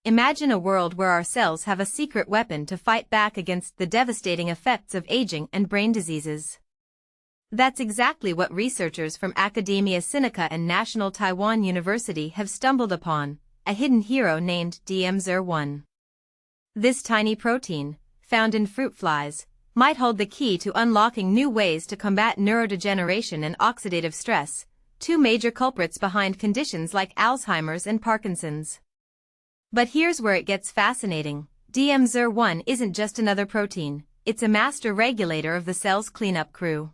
imagine a world where our cells have a secret weapon to fight back against the devastating effects of aging and brain diseases. That's exactly what researchers from Academia Sinica and National Taiwan University have stumbled upon, a hidden hero named DmZer1. This tiny protein, found in fruit flies, might hold the key to unlocking new ways to combat neurodegeneration and oxidative stress, two major culprits behind conditions like Alzheimer's and Parkinson's. But here's where it gets fascinating. DmZer1 isn't just another protein, it's a master regulator of the cell's cleanup crew.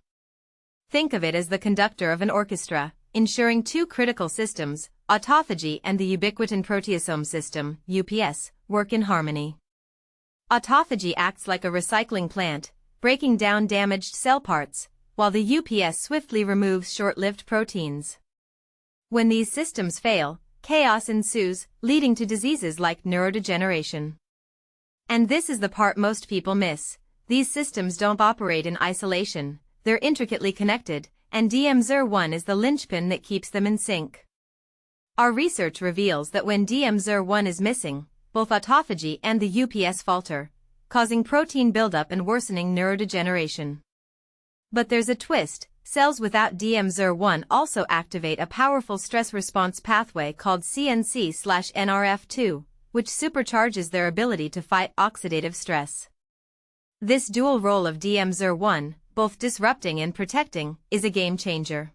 Think of it as the conductor of an orchestra, ensuring two critical systems, autophagy and the ubiquitin-proteasome system, UPS, work in harmony. Autophagy acts like a recycling plant, breaking down damaged cell parts, while the UPS swiftly removes short-lived proteins. When these systems fail, chaos ensues, leading to diseases like neurodegeneration. And this is the part most people miss. These systems don't operate in isolation, they're intricately connected, and DmZer1 is the linchpin that keeps them in sync. Our research reveals that when DmZer1 is missing, both autophagy and the UPS falter, causing protein buildup and worsening neurodegeneration. But there's a twist. Cells without DmZer1 also activate a powerful stress response pathway called CNC/NRF2, which supercharges their ability to fight oxidative stress. This dual role of DmZer1, both disrupting and protecting, is a game changer.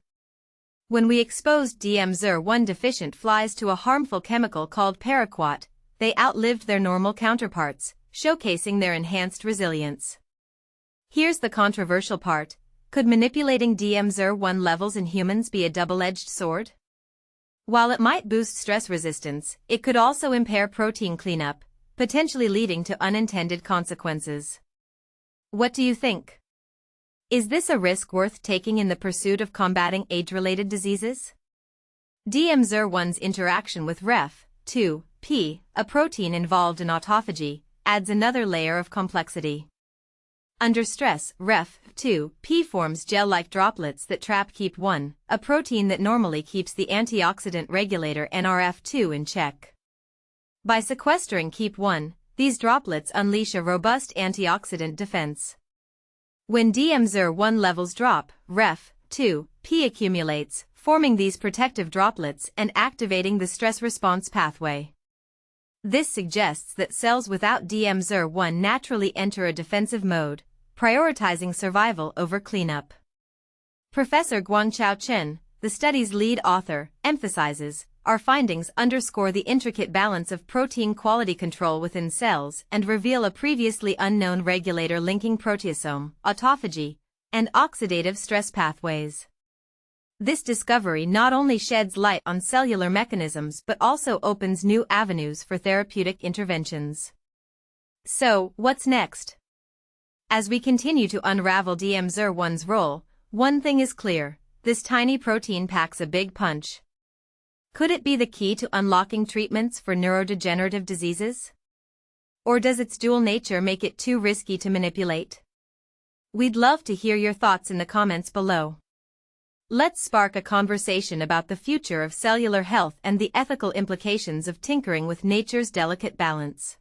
When we exposed DmZer1 deficient flies to a harmful chemical called paraquat, they outlived their normal counterparts, showcasing their enhanced resilience. Here's the controversial part. Could manipulating DmZer1 levels in humans be a double-edged sword? While it might boost stress resistance, it could also impair protein cleanup, potentially leading to unintended consequences. What do you think? Is this a risk worth taking in the pursuit of combating age-related diseases? DmZer1's interaction with Ref2P, a protein involved in autophagy, adds another layer of complexity. Under stress, Ref2P forms gel-like droplets that trap KEAP1, a protein that normally keeps the antioxidant regulator NRF2 in check. By sequestering KEAP1, these droplets unleash a robust antioxidant defense. When DmZer1 levels drop, Ref2P accumulates, forming these protective droplets and activating the stress response pathway. This suggests that cells without DmZer1 naturally enter a defensive mode, prioritizing survival over cleanup. Professor Guangchao Chen, the study's lead author, emphasizes, our findings underscore the intricate balance of protein quality control within cells and reveal a previously unknown regulator linking proteasome, autophagy, and oxidative stress pathways. This discovery not only sheds light on cellular mechanisms but also opens new avenues for therapeutic interventions. So, what's next? As we continue to unravel DmZer1's role, one thing is clear: this tiny protein packs a big punch. Could it be the key to unlocking treatments for neurodegenerative diseases? Or does its dual nature make it too risky to manipulate? We'd love to hear your thoughts in the comments below. Let's spark a conversation about the future of cellular health and the ethical implications of tinkering with nature's delicate balance.